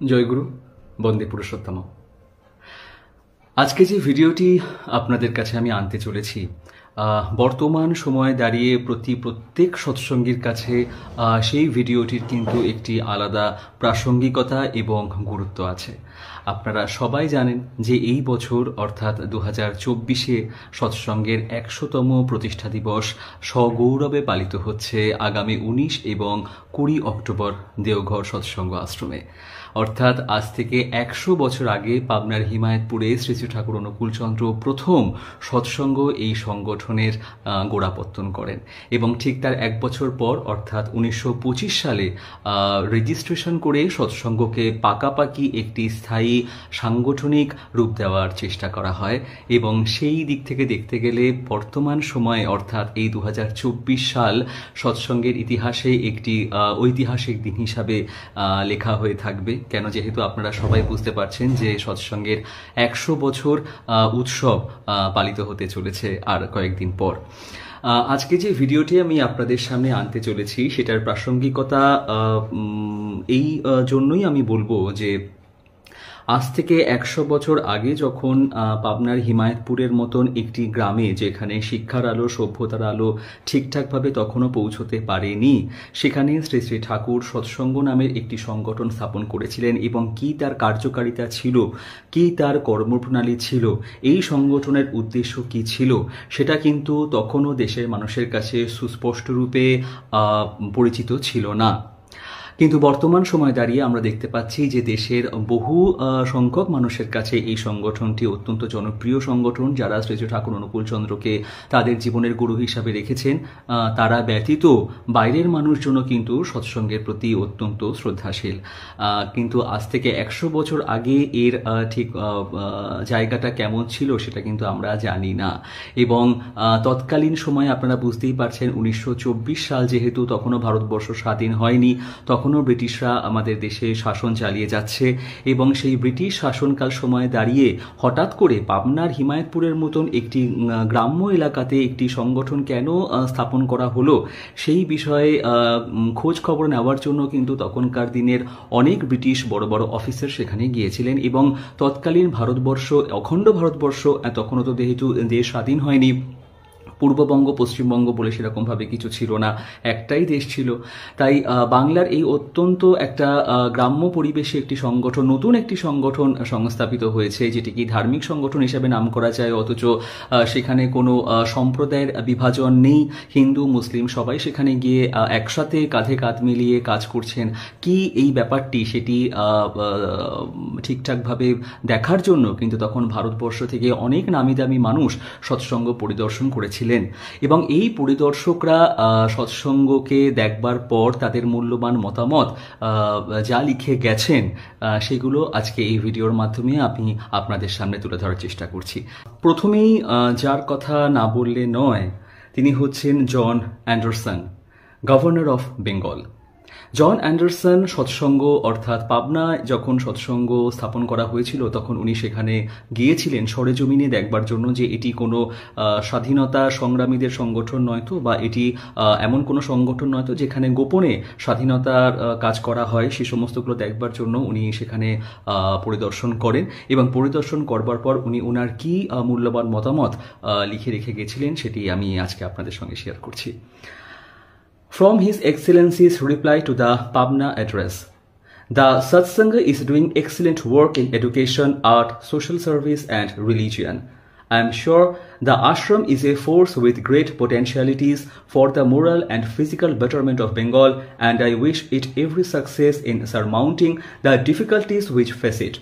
জয়গুরু, বন্দে পুরুষোত্তম। আজকে যে ভিডিওটি আপনাদের কাছে আমি আনতে চলেছি, বর্তমান সময়ে দাঁড়িয়ে প্রত্যেক সৎসঙ্গীর কাছে সেই ভিডিওটির কিন্তু একটি আলাদা প্রাসঙ্গিকতা এবং গুরুত্ব আছে। আপনারা সবাই জানেন যে এই বছর অর্থাৎ 2024-এ সৎসঙ্গের 100তম প্রতিষ্ঠা দিবস সগৌরবে পালিত হচ্ছে আগামী 19 এবং 20 অক্টোবর দেওঘর সৎসঙ্গ আশ্রমে। অর্থাৎ আজ থেকে 100 বছর আগে পাবনার হিমায়তপুরে শ্রী শ্রী ঠাকুর অনুকূলচন্দ্র প্রথম সৎসঙ্গ এই সংগঠনের গোড়াপত্তন করেন এবং ঠিক তার 1 বছর পর অর্থাৎ 1925 সালে রেজিস্ট্রেশন করে সৎসঙ্গকে পাকাপাকি একটি স্থায়ী সাংগঠনিক রূপ দেওয়ার চেষ্টা করা হয় এবং সেই দিক থেকে দেখতে গেলে বর্তমান সময়ে অর্থাৎ এই 2024 সাল সৎসঙ্গের ইতিহাসে একটি ঐতিহাসিক দিন হিসাবে লেখা হয়ে থাকবে। কেন? যেহেতু আপনারা সবাই বুঝতে পারছেন যে সৎসঙ্গের 100 বছর উৎসব পালিত হতে চলেছে আর কয়েকদিন পর। আজকে যে ভিডিওটি আমি আপনাদের সামনে আনতে চলেছি সেটার প্রাসঙ্গিকতা এই জন্যই আমি বলবো যে আজ থেকে 100 বছর আগে যখন পাবনার হিমায়তপুরের মতন একটি গ্রামে, যেখানে শিক্ষার আলো সভ্যতার আলো ঠিকঠাকভাবে তখনও পৌঁছতে পারেনি, সেখানে শ্রী শ্রী ঠাকুর সৎসঙ্গ নামের একটি সংগঠন স্থাপন করেছিলেন এবং কি তার কার্যকারিতা ছিল, কি তার কর্মপ্রণালী ছিল, এই সংগঠনের উদ্দেশ্য কি ছিল, সেটা কিন্তু তখনও দেশের মানুষের কাছে সুস্পষ্ট রূপে পরিচিত ছিল না। কিন্তু বর্তমান সময় দাঁড়িয়ে আমরা দেখতে পাচ্ছি যে দেশের বহু সংখ্যক মানুষের কাছে এই সংগঠনটি অত্যন্ত জনপ্রিয় সংগঠন। যারা শ্রী শ্রী ঠাকুর অনুকূলচন্দ্রকে তাদের জীবনের গুরু হিসাবে রেখেছেন, তারা ব্যতীত বাইরের মানুষজনও কিন্তু সৎসঙ্গের প্রতি অত্যন্ত শ্রদ্ধাশীল। কিন্তু আজ থেকে 100 বছর আগে এর ঠিক জায়গাটা কেমন ছিল সেটা কিন্তু আমরা জানি না। এবং তৎকালীন সময়ে আপনারা বুঝতেই পারছেন 1924 সাল যেহেতু তখনও ভারতবর্ষ স্বাধীন হয়নি, তখনও ব্রিটিশরা আমাদের দেশে শাসন চালিয়ে যাচ্ছে এবং সেই ব্রিটিশ শাসনকাল সময়ে দাঁড়িয়ে হঠাৎ করে পাবনার হিমায়তপুরের মতন একটি গ্রাম্য এলাকাতে একটি সংগঠন কেন স্থাপন করা হলো সেই বিষয়ে খোঁজ খবর নেওয়ার জন্য কিন্তু তখনকার দিনের অনেক ব্রিটিশ বড় বড় অফিসার সেখানে গিয়েছিলেন এবং তৎকালীন ভারতবর্ষ, অখণ্ড ভারতবর্ষ, তখনও তো যেহেতু দেশ স্বাধীন হয়নি, পূর্ববঙ্গ পশ্চিমবঙ্গ বলে সেরকমভাবে কিছু ছিল না, একটাই দেশ ছিল। তাই বাংলার এই অত্যন্ত একটা গ্রাম্য পরিবেশে একটি সংগঠন, নতুন একটি সংগঠন সংস্থাপিত হয়েছে, যেটিকে ধার্মিক সংগঠন হিসেবে নাম করা যায়, অথচ সেখানে কোনো সম্প্রদায়ের বিভাজন নেই, হিন্দু মুসলিম সবাই সেখানে গিয়ে একসাথে কাঁধে কাঁধ মিলিয়ে কাজ করছেন। কি এই ব্যাপারটি সেটি ঠিকঠাকভাবে দেখার জন্য কিন্তু তখন ভারতবর্ষ থেকে অনেক নামি দামি মানুষ সৎসঙ্গ পরিদর্শন করেছিলেন এবং এই পরিদর্শকরা সৎসঙ্গকে দেখবার পর তাদের মূল্যবান মতামত যা লিখে গেছেন সেগুলো আজকে এই ভিডিওর মাধ্যমে আমি আপনাদের সামনে তুলে ধরার চেষ্টা করছি। প্রথমেই যার কথা না বললে নয় তিনি হচ্ছেন John Anderson, governor of Bengal. John Anderson Satsang অর্থাৎ পাবনায় যখন সৎসঙ্গ স্থাপন করা হয়েছিল তখন উনি সেখানে গিয়েছিলেন সরেজমিনে দেখবার জন্য যে এটি কোনো স্বাধীনতা সংগ্রামীদের সংগঠন নয়তো, বা এটি এমন কোনো সংগঠন নয়তো যেখানে গোপনে স্বাধীনতার কাজ করা হয়, সে সমস্তগুলো দেখবার জন্য উনি সেখানে পরিদর্শন করেন এবং পরিদর্শন করবার পর উনি ওনার কি মূল্যবান মতামত লিখে রেখে গেছিলেন সেটি আমি আজকে আপনাদের সঙ্গে শেয়ার করছি। From His Excellency's reply to the Pabna address, the Satsanga is doing excellent work in education, art, social service and religion. I am sure the ashram is a force with great potentialities for the moral and physical betterment of Bengal, and I wish it every success in surmounting the difficulties which face it.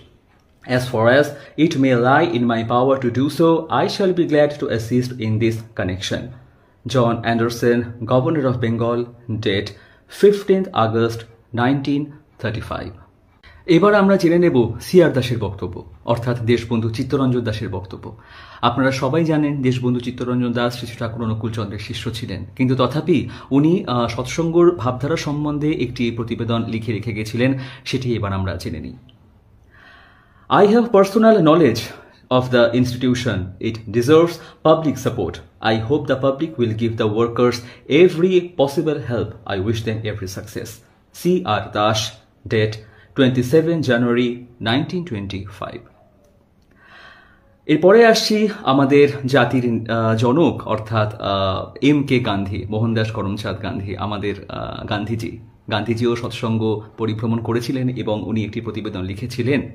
As far as it may lie in my power to do so, I shall be glad to assist in this connection. John Anderson, Governor of Bengal, date 15th August 1935. এবার আমরা জেনে নেব CR দাসের বক্তব্য, অর্থাৎ দেশবন্ধু চিত্তরঞ্জন দাসের বক্তব্য। আপনারা সবাই জানেন দেশবন্ধু চিত্তরঞ্জন দাস শ্রী শ্রী ঠাকুর অনুকূলচন্দ্রের শিষ্য ছিলেন, কিন্তু তথাপি উনি সৎসঙ্গর ভাবধারা সম্বন্ধে একটি প্রতিবেদন লিখে রেখে গেছিলেন, সেটি এবার আমরা জেনে নিই। I have personal knowledge of the institution. It deserves public support. I hope the public will give the workers every possible help. I wish them every success. C.R. Dash, date 27 January 1925. এরপরে আসছি আমাদের জাতির জনক অর্থাৎ MK Gandhi, Mohandas Karamchand Gandhi, আমাদের গান্ধীজিও সৎসঙ্গ পরিভ্রমণ করেছিলেন এবং উনি একটি প্রতিবেদন লিখেছিলেন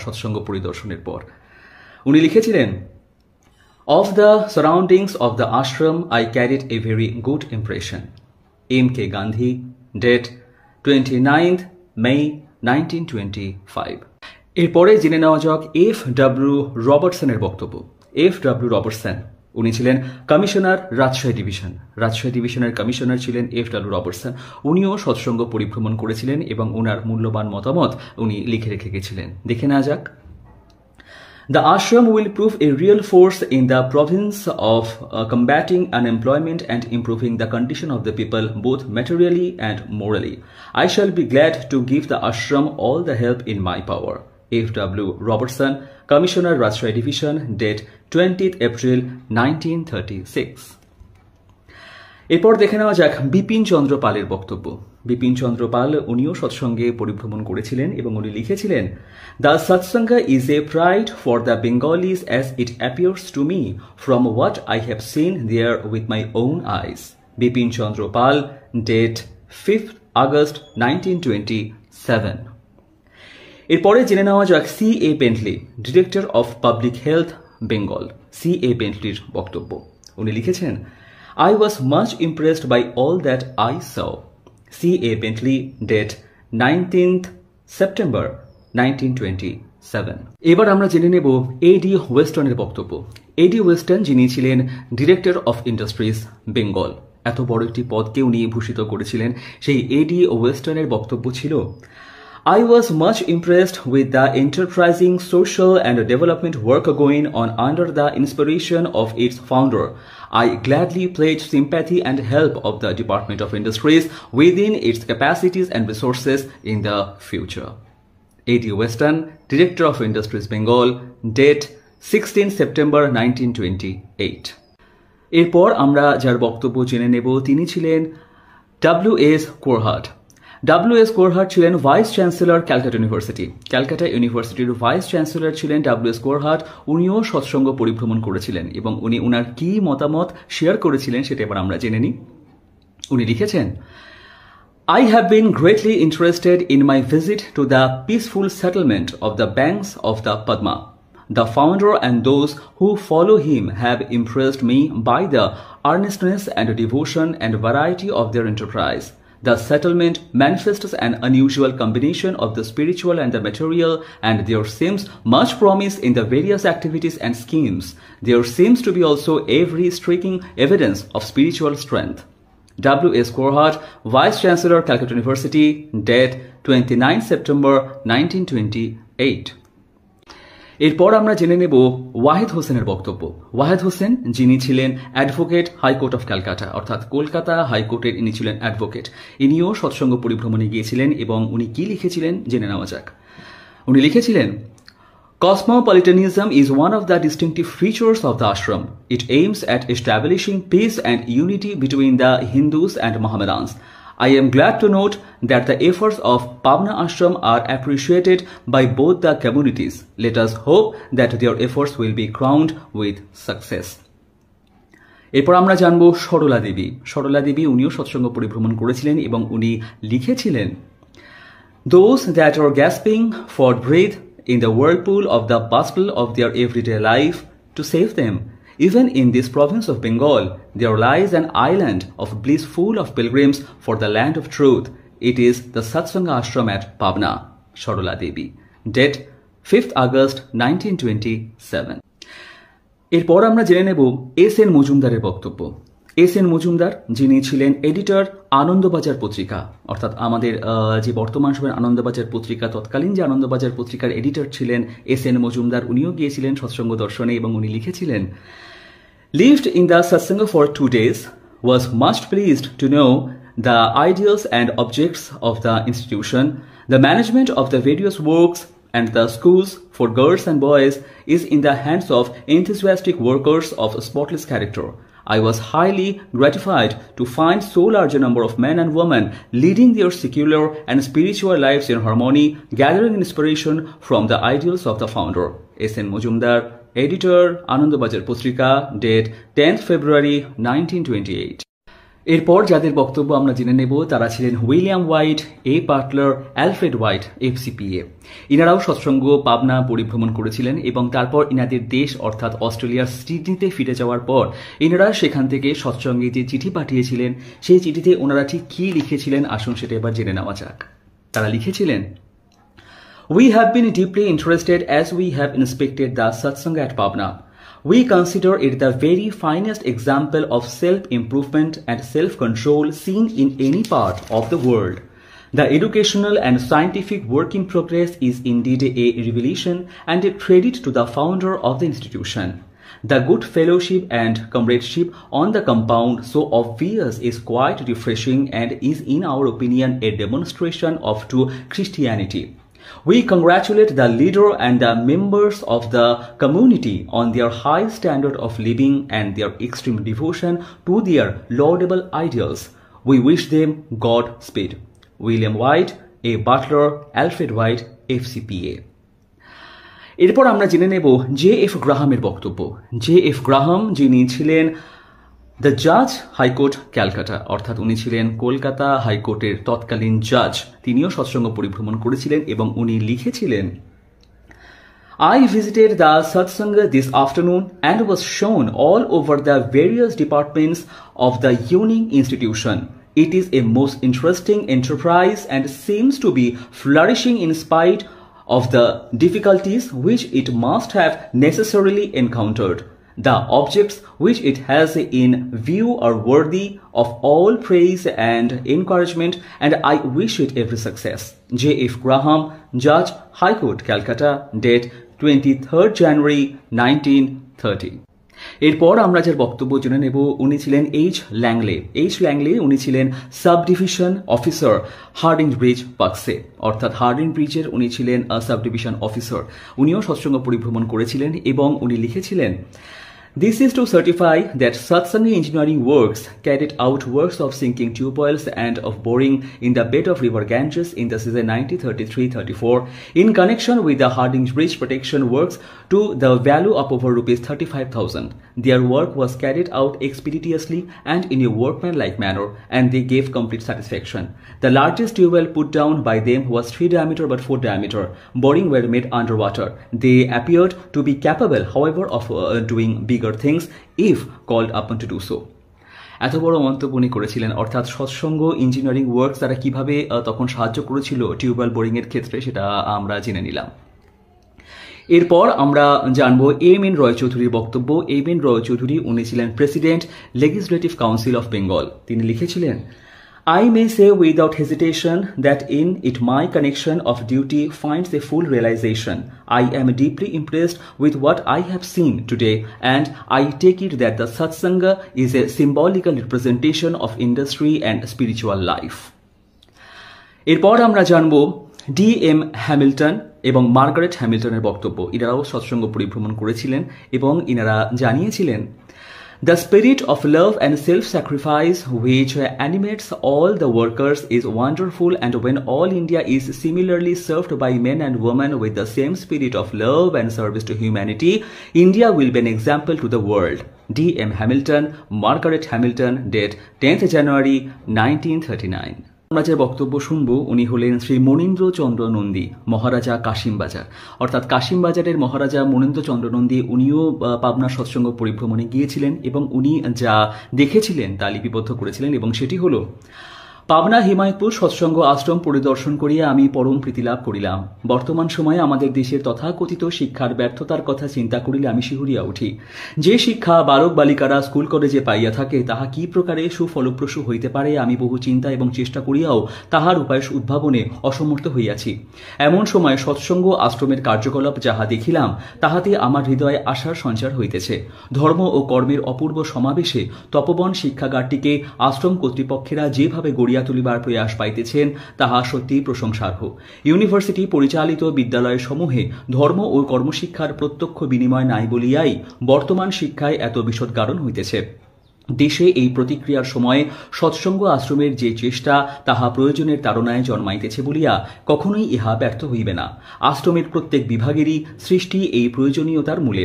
সৎসঙ্গ পরিদর্শনের পর। উনি লিখেছিলেন, "Of the surroundings of the ashram I carried a very good impression. MK Gandhi, date 29th May 1925." এরপরে জেনে নেওয়া যাক FW রবার্টসনের বক্তব্য। FW রবার্টসন উনি ছিলেন কমিশনার রাজশাহী ডিভিশন। রাজশাহী ডিভিশনের কমিশনার ছিলেন FW রবার্টসন। উনিও সৎসঙ্গ পরিভ্রমণ করেছিলেন এবং ওনার মূল্যবান মতামত উনি লিখে রেখে গেছিলেন। দেখে নেওয়া যাক। The ashram will prove a real force in the province of combating unemployment and improving the condition of the people both materially and morally. I shall be glad to give the ashram all the help in my power. FW Robertson, Commissioner Rajshahi Division, date 20th April 1936. এরপর দেখে নেওয়া যাক বিপিন চন্দ্র পালের বক্তব্য। বিপিন চন্দ্র পাল উনিও সৎসঙ্গে পরিভ্রমণ করেছিলেন এবং উনি লিখেছিলেন, "The Satsanga is a pride for the Bengalis as it appears to me from what I have seen there with my own eyes." Bipin Chandra Pal, date 5th August 1927. এরপরে জেনে নেওয়া যাক CA Pentley, director of public health Bengal. CA পেন্টলির বক্তব্য। উনি লিখেছেন, "I was much impressed by all that I saw." CA Bentley, date 19th September 1927. এবার আমরা জেনে নেব AD ওয়েস্টার্নের বক্তব্য। AD ওয়েস্টার্ন যিনি ছিলেন ডিরেক্টর অফ ইন্ডাস্ট্রিজ বেঙ্গল, এত বড় একটি পদকে উনি ভূষিত করেছিলেন। সেই AD ওয়েস্টার্নের বক্তব্য ছিল, "I was much impressed with the enterprising social and development work going on under the inspiration of its founder. I gladly pledge sympathy and help of the Department of Industries within its capacities and resources in the future." AD Weston, Director of Industries Bengal, date 16 September 1928. এরপর আমরা যার বক্তব্য জেনে নেব তিনি ছিলেন WS কোরহাট। WS কোরহাট ছিলেন vice chancellor Calcutta university. Calcutta ইউনিভার্সিটির ভাইস চ্যান্সেলর ছিলেন WS কোরহাট। উনিও সৎসঙ্গ পরিভ্রমণ করেছিলেন এবং উনি ওনার কি মতামত শেয়ার করেছিলেন সেটা এবার আমরা জেনে নিই। উনি লিখেছেন, "I have been greatly interested in my visit to the peaceful settlement of the banks of the Padma. The founder and those who follow him have impressed me by the earnestness and devotion and variety of their enterprise. The settlement manifests an unusual combination of the spiritual and the material, and there seems much promise in the various activities and schemes. There seems to be also every striking evidence of spiritual strength." WS কোরহাট, Vice Chancellor, Calcutta University, date 29 September 1928. এরপর আমরা জেনে নেব ওয়াহিদ হোসেনের বক্তব্য। ওয়াহিদ হোসেন যিনি ছিলেন advocate high court of Calcutta, অর্থাৎ কলকাতা হাইকোর্টের ইনি ছিলেন অ্যাডভোকেট। ইনিও সৎসঙ্গ পরিভ্রমণে গিয়েছিলেন এবং উনি কি লিখেছিলেন জেনে নেওয়া যাক। উনি লিখেছিলেন, "Cosmopolitanism is one of the distinctive features of the ashram. It aims at establishing peace and unity between the Hindus and Mohammedans. I am glad to note that the efforts of Pabna Ashram are appreciated by both the communities. Let us hope that their efforts will be crowned with success." এরপর আমরা জানব সরলা দেবী। সরলা দেবী উনিও সৎসঙ্গ পরিভ্রমণ করেছিলেন এবং উনি লিখেছিলেন, "Those that are gasping for breath in the whirlpool of the bustle of their everyday life, to save them. Even in this province of Bengal, there lies an island of bliss full of pilgrims for the land of truth. It is the Satsanga Ashram at Pabna." Sorola Devi. Date 5th August 1927. এরপর আমরা জেনে নেব SN মজুমদারের বক্তব্য। SN Majumdar যিনি ছিলেন editor Anandabazar পত্রিকা, অর্থাৎ আমাদের যে বর্তমান সময়ের আনন্দবাজার পত্রিকা, তৎকালীন যে আনন্দবাজার পত্রিকার এডিটর ছিলেন SN মজুমদার, উনিও গিয়েছিলেন সৎসঙ্গ দর্শনে এবং উনি লিখেছিলেন, "Lived in the satsanga for 2 days, was much pleased to know the ideals and objects of the institution. The management of the various works and the schools for girls and boys is in the hands of enthusiastic workers of spotless character. I was highly gratified to find so large a number of men and women leading their secular and spiritual lives in harmony, gathering inspiration from the ideals of the founder. S.N. Mojumdar, editor, Anandabazar Pustrika, date 10th February 1928. এরপর যাদের বক্তব্য আমরা জেনে নেব তারা ছিলেন William white, এ Butler, Alfred white, FCPA। ইনারাও সৎসঙ্গ পাবনা পরিভ্রমণ করেছিলেন এবং তারপর ইনাদের দেশ অর্থাৎ অস্ট্রেলিয়ার সিডনিতে ফিরে যাওয়ার পর ইনারা সেখান থেকে সৎসঙ্গে যে চিঠি পাঠিয়েছিলেন সেই চিঠিতে ওনারা ঠিক কী লিখেছিলেন আসুন সেটা এবার জেনে নেওয়া যাক। তারা লিখেছিলেন, We have been deeply interested as we have inspected the satsanga at Pabna. We consider it the very finest example of self-improvement and self-control seen in any part of the world. The educational and scientific work in progress is indeed a revelation and a credit to the founder of the institution. The good fellowship and comradeship on the compound, so obvious, is quite refreshing and is, in our opinion, a demonstration of true Christianity. We congratulate the leader and the members of the community on their high standard of living and their extreme devotion to their laudable ideals. We wish them Godspeed. William White, A. Butler, Alfred White, FCPA. এরপর আমরা জেনে নেব J.F. গ্রাহামের বক্তব্য। J.F. Graham যিনি ছিলেন the জাজ high court Calcutta, অর্থাৎ উনি ছিলেন কলকাতা হাইকোর্টের তৎকালীন জাজ। তিনিও সৎসঙ্গ পরিভ্রমণ করেছিলেন এবং উনি লিখেছিলেন, I visited the satsanga this afternoon and was shown all over the various departments of the unique institution. It is a most interesting enterprise and seems to be flourishing in spite of the difficulties which it must have necessarily encountered. The objects which it has in view are worthy of all praise and encouragement, and I wish it every success. J.F. Graham, Judge, High Court, Calcutta, date 23rd January 1930. এরপর আমরা যার বক্তব্য জেনে নেব উনি ছিলেন H. ল্যাংলে। H. Langley উনি ছিলেন sub division officer Harding bridge Paksey, অর্থাৎ হার্ডিং ব্রিজের উনি ছিলেন সাব ডিভিশন অফিসার। উনিও সৎসঙ্গ পরিভ্রমণ করেছিলেন এবং উনি লিখেছিলেন, This is to certify that Satsanga engineering works carried out works of sinking tube wells and of boring in the bed of river Ganges in the season 1933-34 in connection with the Harding Bridge protection works to the value of over rupees 35,000. Their work was carried out expeditiously and in a workmanlike manner, and they gave complete satisfaction. The largest tube well put down by them was 3 diameter but 4 diameter. Boring were made underwater. They appeared to be capable, however, of doing bigger things if called upon to do so. এত বড় মন্তব্য উনি করেছিলেন, অর্থাৎ সৎসঙ্গ engineering works তারা কিভাবে তখন সাহায্য করেছিল টিউবওয়েল বোরিং এর ক্ষেত্রে সেটা আমরা জেনে নিলাম। এরপর আমরা জানব এম.এন. রয় চৌধুরীর বক্তব্য। এম.এন. রয় চৌধুরী উনি ছিলেন president legislative council of Bengal. তিনি লিখেছিলেন, I may say without hesitation that in it my connection of duty finds a full realization. I am deeply impressed with what I have seen today, and I take it that the satsanga is a symbolical representation of industry and spiritual life. এরপর আমরা জানব D.M. Hamilton এবং Margaret হ্যামিল্টনের বক্তব্য। ইনারাও সৎসঙ্গ পরিভ্রমণ করেছিলেন এবং ইনারা জানিয়েছিলেন, The spirit of love and self-sacrifice which animates all the workers is wonderful, and when all India is similarly served by men and women with the same spirit of love and service to humanity, India will be an example to the world. D.M. Hamilton, Margaret Hamilton, date 10th January 1939. আমরা যে বক্তব্য শুনবো উনি হলেন শ্রী মনীন্দ্র চন্দ্র নন্দী, মহারাজা কাশিমবাজার, অর্থাৎ কাশিমবাজারের মহারাজা মনীন্দ্র চন্দ্র নন্দী। উনিও পাবনা সৎসঙ্গ পরিভ্রমণে গিয়েছিলেন এবং উনি যা দেখেছিলেন তা লিপিবদ্ধ করেছিলেন এবং সেটি হলো, পাবনা হিমায়তপুর সৎসঙ্গ আশ্রম পরিদর্শন করিয়া আমি পরম প্রীতিলাভ করিলাম। বর্তমান সময়ে আমাদের দেশের তথাকথিত শিক্ষার ব্যর্থতার কথা চিন্তা করিলে আমি শিহরিয়া উঠি। যে শিক্ষা বালক বালিকারা স্কুল কলেজে পাইয়া থাকে তাহা কি প্রকারে সুফলপ্রসূ হইতে পারে আমি বহু চিন্তা এবং চেষ্টা করিয়াও তাহার উপায় উদ্ভাবনে অসমর্থ হইয়াছি। এমন সময় সৎসঙ্গ আশ্রমের কার্যকলাপ যাহা দেখিলাম তাহাতে আমার হৃদয়ে আশার সঞ্চার হইতেছে। ধর্ম ও কর্মের অপূর্ব সমাবেশে তপবন শিক্ষাগারটিকে আশ্রম কর্তৃপক্ষেরা যেভাবে গড়িয়া তুলিবার প্রয়াস পাইতেছেন তাহা সত্যি প্রশংসার্হ। ইউনিভার্সিটি পরিচালিত বিদ্যালয় সমূহে ধর্ম ও কর্মশিক্ষার প্রত্যক্ষ বিনিময় নাই বলিয়াই বর্তমান শিক্ষায় এত বিষদগারণ হইতেছে। দেশে এই প্রতিক্রিয়ার সময়ে সৎসঙ্গ আশ্রমের যে চেষ্টা তাহা প্রয়োজনের তাড়নায় জন্মাইতেছে বলিয়া কখনোই ইহা ব্যর্থ হইবে না। আশ্রমের প্রত্যেক বিভাগেরই সৃষ্টি এই প্রয়োজনীয়তার মূলে।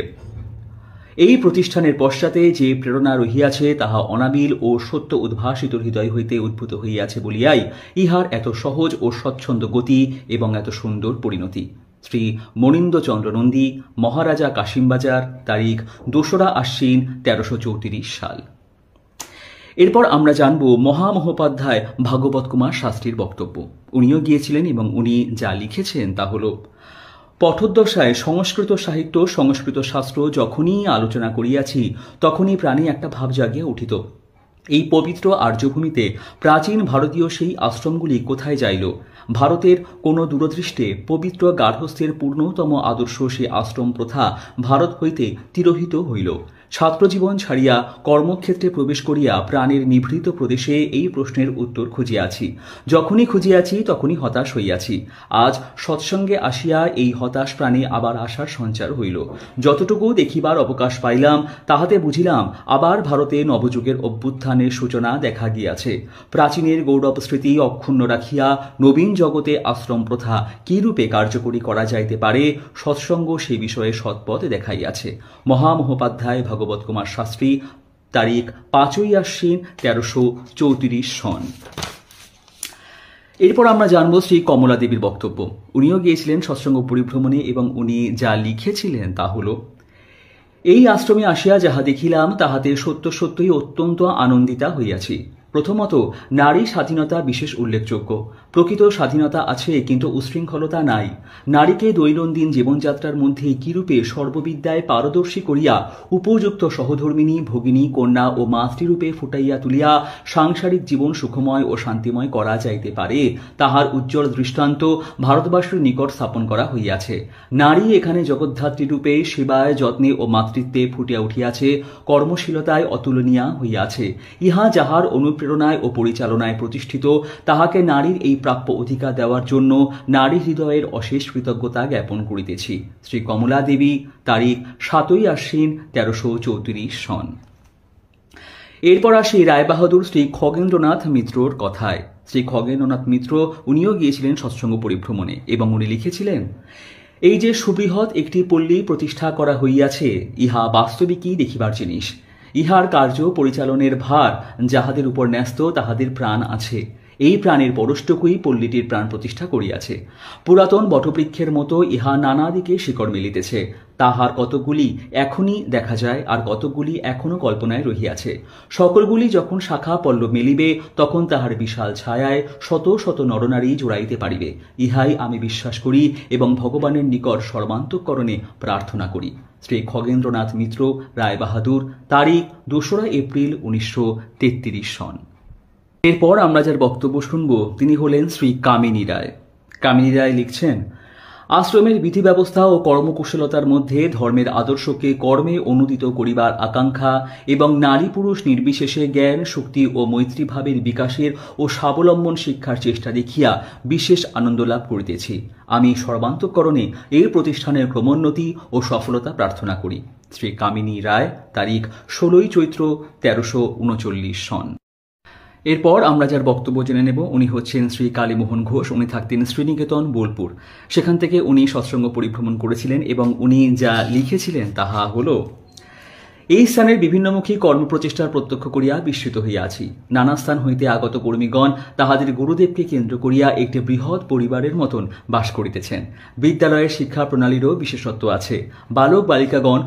এই প্রতিষ্ঠানের পশ্চাতে যে প্রেরণা রহিয়াছে তাহা অনাবিল ও সত্য উদ্ভাসিত হৃদয় হইতে উদ্ভূত হইয়াছে বলিয়াই ইহার এত সহজ ও স্বচ্ছন্দ গতি এবং এত সুন্দর পরিণতি। শ্রী মনীন্দ্রচন্দ্র নন্দী, মহারাজা কাশিমবাজার, তারিখ 2রা আশ্বিন 1334 সাল। এরপর আমরা জানব মহামহোপাধ্যায় ভাগবত কুমার শাস্ত্রীর বক্তব্য। উনিও গিয়েছিলেন এবং উনি যা লিখেছেন তা হল, পঠোদ্দশায় সংস্কৃত সাহিত্য সংস্কৃত শাস্ত্র যখনই আলোচনা করিয়াছি তখনই প্রাণে একটা ভাব জাগিয়া উঠিত। এই পবিত্র আর্যভূমিতে প্রাচীন ভারতীয় সেই আশ্রমগুলি কোথায় যাইল? ভারতের কোন দূরদৃষ্টে পবিত্র গার্হস্থ্যের পূর্ণতম আদর্শ সে আশ্রম প্রথা ভারত হইতে তিরোহিত হইল। ছাত্রজীবন ছাড়িয়া কর্মক্ষেত্রে প্রবেশ করিয়া প্রাণের নিভৃত প্রদেশে এই প্রশ্নের উত্তর খুঁজিয়াছি। যখনই খুঁজিয়াছি তখনই হতাশ হইয়াছি। আজ সৎসঙ্গে আসিয়া এই হতাশ প্রাণে আবার আশার সঞ্চার হইল। যতটুকু দেখিবার অবকাশ পাইলাম তাহাতে বুঝিলাম আবার ভারতে নবযুগের অভ্যুত্থানের সূচনা দেখা গিয়াছে। প্রাচীনের গৌরব স্মৃতি অক্ষুণ্ণ রাখিয়া নবীন জগতে আশ্রম প্রথা কিরূপে কার্যকরী করা যাইতে পারে সৎসঙ্গ সে বিষয়ে সৎপথ দেখাইয়াছে। মহামহোপাধ্যায় ভাগবত কুমার শাস্ত্রী, তারিখ 5ই আশ্বিন 1334 সন। এরপর আমরা জানব শ্রী কমলা দেবীর বক্তব্য। উনিও গিয়েছিলেন সৎসঙ্গ পরিভ্রমণে এবং উনি যা লিখেছিলেন তা হল, এই আশ্রমে আসিয়া যাহা দেখিলাম তাহাতে সত্য সত্যই অত্যন্ত আনন্দিতা হইয়াছি। প্রথমত, নারী স্বাধীনতা বিশেষ উল্লেখযোগ্য। প্রকৃত স্বাধীনতা আছে, কিন্তু উশৃঙ্খলতা নাই। নারীকে দৈনন্দিন জীবনযাত্রার মধ্যে কিরূপে সর্ববিদ্যায় পারদর্শী করিয়া উপযুক্ত সহধর্মিণী, ভগিনী, কন্যা ও মাতৃরূপে ফুটাইয়া তুলিয়া সাংসারিক জীবন সুখময় ও শান্তিময় করা যাইতে পারে তাহার উজ্জ্বল দৃষ্টান্ত ভারতবাসীর নিকট স্থাপন করা হইয়াছে। নারী এখানে জগদ্ধাত্রী রূপে সেবায়, যত্নে ও মাতৃত্বে ফুটিয়া উঠিয়াছে, কর্মশীলতায় অতুলনীয়া হইয়াছে। ইহা যাহার অনুপ্রেরণায় ও পরিচালনায় প্রতিষ্ঠিত, তাহাকে নারীর এই প্রাপ্য অধিকার দেওয়ার জন্য নারী হৃদয়ের অশেষ কৃতজ্ঞতা জ্ঞাপন করিতেছি। শ্রী কমলা দেবী, তারিখ 7ই আশ্বিন 1334 সন। এরপর আসি রায়বাহাদুর শ্রী খগেন্দ্রনাথ মিত্রর কথায়। শ্রী খগেন্দ্রনাথ মিত্র উনিও গিয়েছিলেন সৎসঙ্গ পরিভ্রমণে এবং উনি লিখেছিলেন, এই যে সুবৃহৎ একটি পল্লী প্রতিষ্ঠা করা হইয়াছে ইহা বাস্তবিকই দেখিবার জিনিস। ইহার কার্য পরিচালনের ভার যাহাদের উপর ন্যস্ত তাহাদের প্রাণ আছে। এই প্রাণের পরষ্টকুই পল্লীটির প্রাণ প্রতিষ্ঠা করিয়াছে। পুরাতন বটবৃক্ষের মতো ইহা নানা দিকে শিকড় মেলিতেছে। তাহার কতকগুলি এখনই দেখা যায়, আর কতকগুলি এখনো কল্পনায় রহিয়াছে। সকলগুলি যখন শাখা পল্লব মেলিবে তখন তাহার বিশাল ছায়ায় শত শত নরনারী জোড়াইতে পারিবে। ইহাই আমি বিশ্বাস করি এবং ভগবানের নিকট সর্বান্তঃকরণে প্রার্থনা করি। শ্রী খগেন্দ্রনাথ মিত্র, রায়বাহাদুর, তারিখ 2রা এপ্রিল 1933 সন। এরপর আমরা যার বক্তব্য শুনব তিনি হলেন শ্রী কামিনী রায়। কামিনী রায় লিখছেন, আশ্রমের বিধি ব্যবস্থা ও কর্মকুশলতার মধ্যে ধর্মের আদর্শকে কর্মে অনুদিত করিবার আকাঙ্ক্ষা এবং নারী পুরুষ নির্বিশেষে জ্ঞান, শক্তি ও মৈত্রীভাবের বিকাশের ও স্বাবলম্বন শিক্ষার চেষ্টা দেখিয়া বিশেষ আনন্দ লাভ করিতেছি। আমি সর্বান্তঃকরণে এই প্রতিষ্ঠানের ক্রমোন্নতি ও সফলতা প্রার্থনা করি। শ্রী কামিনী রায়, তারিখ 16ই চৈত্র 1339 সন। এরপর আমরা যার বক্তব্য জেনে নেব উনি হচ্ছেন শ্রী কালীমোহন ঘোষ। উনি থাকতেন শ্রীনিকেতন, বোলপুর। সেখান থেকে উনি সৎসঙ্গ পরিভ্রমণ করেছিলেন এবং উনি যা লিখেছিলেন তাহা হল, এই স্থানের বিভিন্নমুখী কর্মপ্রচেষ্টার প্রত্যক্ষ করিয়া বিস্মিত হইয়াছি। নানা স্থান হইতে আগত কর্মীগণ তাহাদের গুরুদেবকে কেন্দ্র করিয়া একটি বৃহৎ পরিবারের মতন বাস করিতেছেন। বিদ্যালয়ের শিক্ষা প্রণালীরও বিশেষত্ব আছে। বালক বালিকাগণ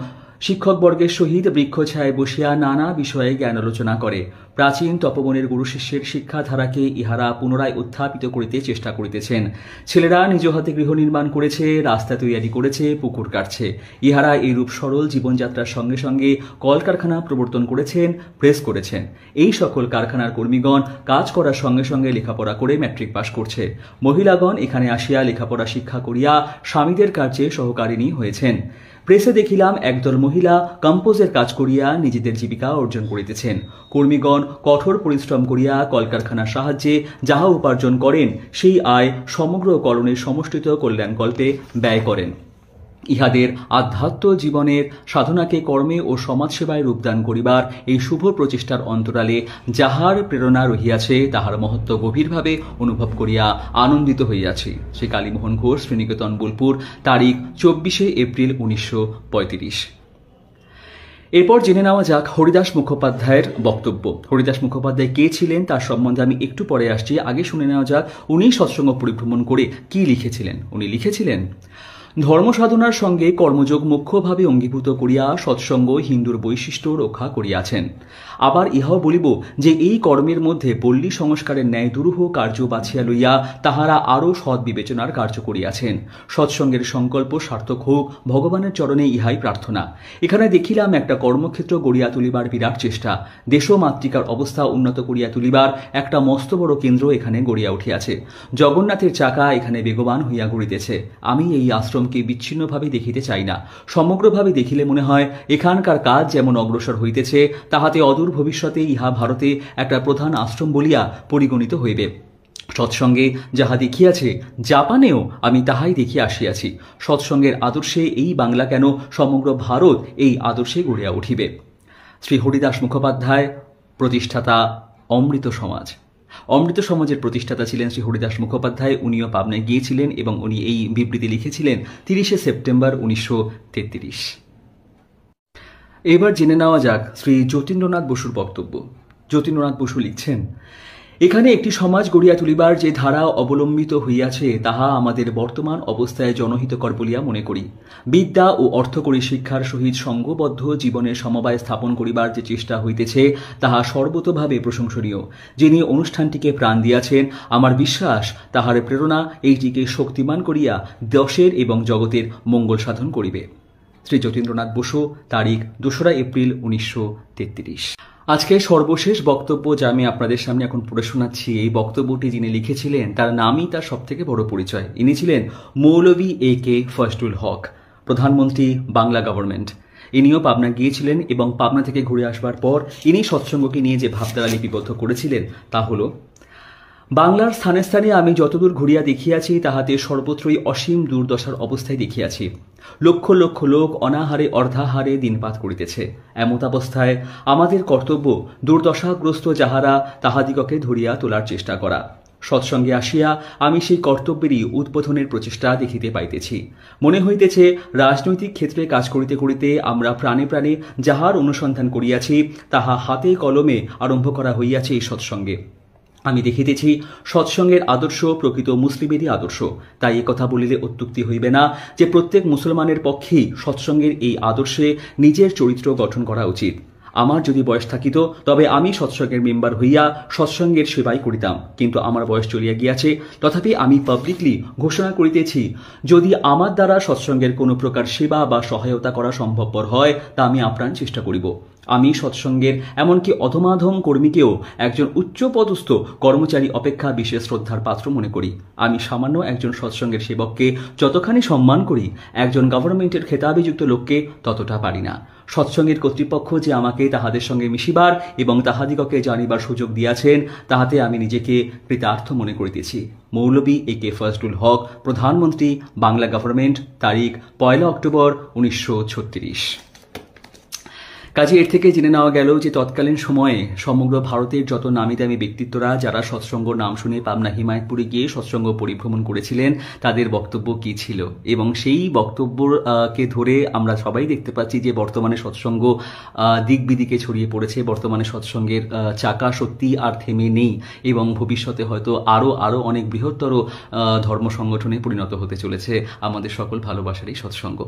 শিক্ষকবর্গের সহিত বৃক্ষছায় বসিয়া নানা বিষয়ে জ্ঞান আলোচনা করে। প্রাচীন তপবনের গুরু শিষ্যের শিক্ষাধারাকে ইহারা পুনরায় উত্থাপিত করিতে চেষ্টা করিতেছেন। ছেলেরা নিজ হাতে গৃহ নির্মাণ করেছে, রাস্তা তৈরি করেছে, পুকুর কাটছে। ইহারা এইরূপ সরল জীবনযাত্রার সঙ্গে সঙ্গে কলকারখানা প্রবর্তন করেছেন, প্রেস করেছেন। এই সকল কারখানার কর্মীগণ কাজ করার সঙ্গে সঙ্গে লেখাপড়া করে ম্যাট্রিক পাশ করছে। মহিলাগণ এখানে আসিয়া লেখাপড়া শিক্ষা করিয়া স্বামীদের কার্যে সহকারিণী হয়েছেন। প্রেসে দেখিলাম একদল মহিলা কম্পোজের কাজ করিয়া নিজেদের জীবিকা অর্জন করিতেছেন। কর্মীগণ কঠোর পরিশ্রম করিয়া কলকারখানার সাহায্যে যাহা উপার্জন করেন সেই আয় সমগ্র করণের সমষ্টিত কল্যাণকল্পে ব্যয় করেন। ইহাদের আধ্যাত্ম জীবনের সাধনাকে কর্মে ও সমাজসেবায় রূপদান করিবার এই শুভ প্রচেষ্টার অন্তরালে যাহার প্রেরণা রহিয়াছে তাহার মহত্ব গভীরভাবে অনুভব করিয়া আনন্দিত হইয়াছি। শ্রী কালীমোহন ঘোষ, শ্রীনিকেতন বোলপুর, তারিখ 24 এপ্রিল 1935। এরপর জেনে নেওয়া যাক হরিদাস মুখোপাধ্যায়ের বক্তব্য। হরিদাস মুখোপাধ্যায় কে ছিলেন তার সম্বন্ধে আমি একটু পরে আসছি। আগে শুনে নেওয়া যাক উনি সৎসঙ্গ পরিভ্রমণ করে কি লিখেছিলেন। উনি লিখেছিলেন, ধর্ম সাধনার সঙ্গে কর্মযোগ মুখ্যভাবে অঙ্গীভূত করিয়া সৎসঙ্গ হিন্দুর বৈশিষ্ট্য রক্ষা করিয়াছেন। আবার ইহাও বলিব যে এই কর্মের মধ্যে পল্লী সংস্কারের ন্যায় দুরূহ কার্য বাছিয়া লইয়া তাহারা আরও সৎ বিবেচনার কার্য করিয়াছেন। সৎসঙ্গের সংকল্প সার্থক হোক, ভগবানের চরণে ইহাই প্রার্থনা। এখানে দেখিলাম একটা কর্মক্ষেত্র গড়িয়া তুলিবার বিরাট চেষ্টা। দেশ মাতৃকার অবস্থা উন্নত করিয়া তুলিবার একটা মস্ত বড় কেন্দ্র এখানে গড়িয়া উঠিয়াছে। জগন্নাথের চাকা এখানে বেগবান হইয়া ঘুরিতেছে। আমি এই আশ্রমকে বিচ্ছিন্নভাবে দেখিতে চাই না। সমগ্রভাবে দেখিলে মনে হয় এখানকার কাজ যেমন অগ্রসর হইতেছে, তাহাতে অদূর ভবিষ্যতে ইহা ভারতে একটা প্রধান আশ্রম বলিয়া পরিগণিত হইবে। সৎসঙ্গে যাহা দেখিয়াছে জাপানেও আমি তাহাই দেখিয়া আসিয়াছি। সৎসঙ্গের আদর্শে এই বাংলা কেন, সমগ্র ভারত এই আদর্শে গড়িয়া উঠিবে। শ্রী হরিদাস মুখোপাধ্যায়, প্রতিষ্ঠাতা অমৃত সমাজ। অমৃত সমাজের প্রতিষ্ঠাতা ছিলেন শ্রী হরিদাস মুখোপাধ্যায়। উনিও পাবনায় গিয়েছিলেন এবং উনি এই বিবৃতি লিখেছিলেন 30 সেপ্টেম্বর 1933। এবার জেনে নেওয়া যাক শ্রী যতীন্দ্রনাথ বসুর বক্তব্য। যতীন্দ্রনাথ বসু লিখছেন, এখানে একটি সমাজ গড়িয়া তুলিবার যে ধারা অবলম্বিত হইয়াছে তাহা আমাদের বর্তমান অবস্থায় জনহিতকর বলিয়া মনে করি। বিদ্যা ও অর্থকরী শিক্ষার সহিত সঙ্গবদ্ধ জীবনের সমবায় স্থাপন করিবার যে চেষ্টা হইতেছে তাহা সর্বতোভাবে প্রশংসনীয়। যিনি অনুষ্ঠানটিকে প্রাণ দিয়াছেন, আমার বিশ্বাস তাহার প্রেরণা এইটিকে শক্তিমান করিয়া দেশের এবং জগতের মঙ্গল সাধন করিবে। শ্রী যতীন্দ্রনাথ বসু, তারিখ 2 এপ্রিল 1933। আজকে সর্বশেষ বক্তব্য যা আমি আপনাদের সামনে এখন পড়ে শোনাচ্ছি, এই বক্তব্যটি যিনি লিখেছিলেন তার নামই তার সবথেকে বড় পরিচয়। ইনি ছিলেন মৌলভী AK ফজলুল হক, প্রধানমন্ত্রী, বাংলা গভর্নমেন্ট। ইনিও পাবনা গিয়েছিলেন এবং পাবনা থেকে ঘুরে আসবার পর ইনি সৎসঙ্গকে নিয়ে যে ভাবধারা লিপিবদ্ধ করেছিলেন তা হল, বাংলার স্থানে স্থানে আমি যতদূর ঘুরিয়া দেখিয়াছি তাহাতে সর্বত্রই অসীম দুর্দশার অবস্থায় দেখিয়াছি। লক্ষ লক্ষ লোক অনাহারে অর্ধাহারে দিনপাত করিতেছে। এমতাবস্থায় আমাদের কর্তব্য দুর্দশাগ্রস্ত যাহারা তাহাদিগকে ধরিয়া তোলার চেষ্টা করা। সৎসঙ্গে আসিয়া আমি সেই কর্তব্যেরই উদ্বোধনের প্রচেষ্টা দেখিতে পাইতেছি। মনে হইতেছে রাজনৈতিক ক্ষেত্রে কাজ করিতে করিতে আমরা প্রাণে প্রাণে যাহার অনুসন্ধান করিয়াছি তাহা হাতে কলমে আরম্ভ করা হইয়াছে এই সৎসঙ্গে। আমি দেখিতেছি সৎসঙ্গের আদর্শ প্রকৃত মুসলিমেরই আদর্শ। তাই কথা বলিলে অত্যুক্তি হইবে না যে প্রত্যেক মুসলমানের পক্ষেই সৎসঙ্গের এই আদর্শে নিজের চরিত্র গঠন করা উচিত। আমার যদি বয়স থাকিত তবে আমি সৎসঙ্গের মেম্বার হইয়া সৎসঙ্গের সেবাই করিতাম, কিন্তু আমার বয়স চলিয়া গিয়াছে। তথাপি আমি পাবলিকলি ঘোষণা করিতেছি, যদি আমার দ্বারা সৎসঙ্গের কোনো প্রকার সেবা বা সহায়তা করা সম্ভবপর হয় তা আমি আপ্রাণ চেষ্টা করিব। আমি সৎসঙ্গের এমনকি অধমাধম কর্মীকেও একজন উচ্চপদস্থ কর্মচারী অপেক্ষা বিশেষ শ্রদ্ধার পাত্র মনে করি। আমি সামান্য একজন সৎসঙ্গের সেবককে যতখানি সম্মান করি, একজন গভর্নমেন্টের খেতাবেযুক্ত লোককে ততটা পারি না। সৎসঙ্গের কর্তৃপক্ষ যে আমাকে তাহাদের সঙ্গে মিশিবার এবং তাহাদিগকে জানিবার সুযোগ দিয়াছেন, তাহাতে আমি নিজেকে কৃতার্থ মনে করিতেছি। মৌলভী AK ফজলুল হক, প্রধানমন্ত্রী, বাংলা গভর্নমেন্ট, তারিখ 1 অক্টোবর 1936। কাজে এর থেকে জেনে নেওয়া গেল যে তৎকালীন সময়ে সমগ্র ভারতের যত নামি দামি ব্যক্তিত্বরা যারা সৎসঙ্গ নাম শুনে পাবনা হিমায়তপুরে গিয়ে সৎসঙ্গ পরিভ্রমণ করেছিলেন তাদের বক্তব্য কি ছিল, এবং সেই বক্তব্যকে ধরে আমরা সবাই দেখতে পাচ্ছি যে বর্তমানে সৎসঙ্গ দিক বিদিকে ছড়িয়ে পড়েছে। বর্তমানে সৎসঙ্গের চাকা সত্যি আর থেমে নেই এবং ভবিষ্যতে হয়তো আরও অনেক বৃহত্তর ধর্ম সংগঠনে পরিণত হতে চলেছে আমাদের সকল ভালোবাসারই সৎসঙ্গ।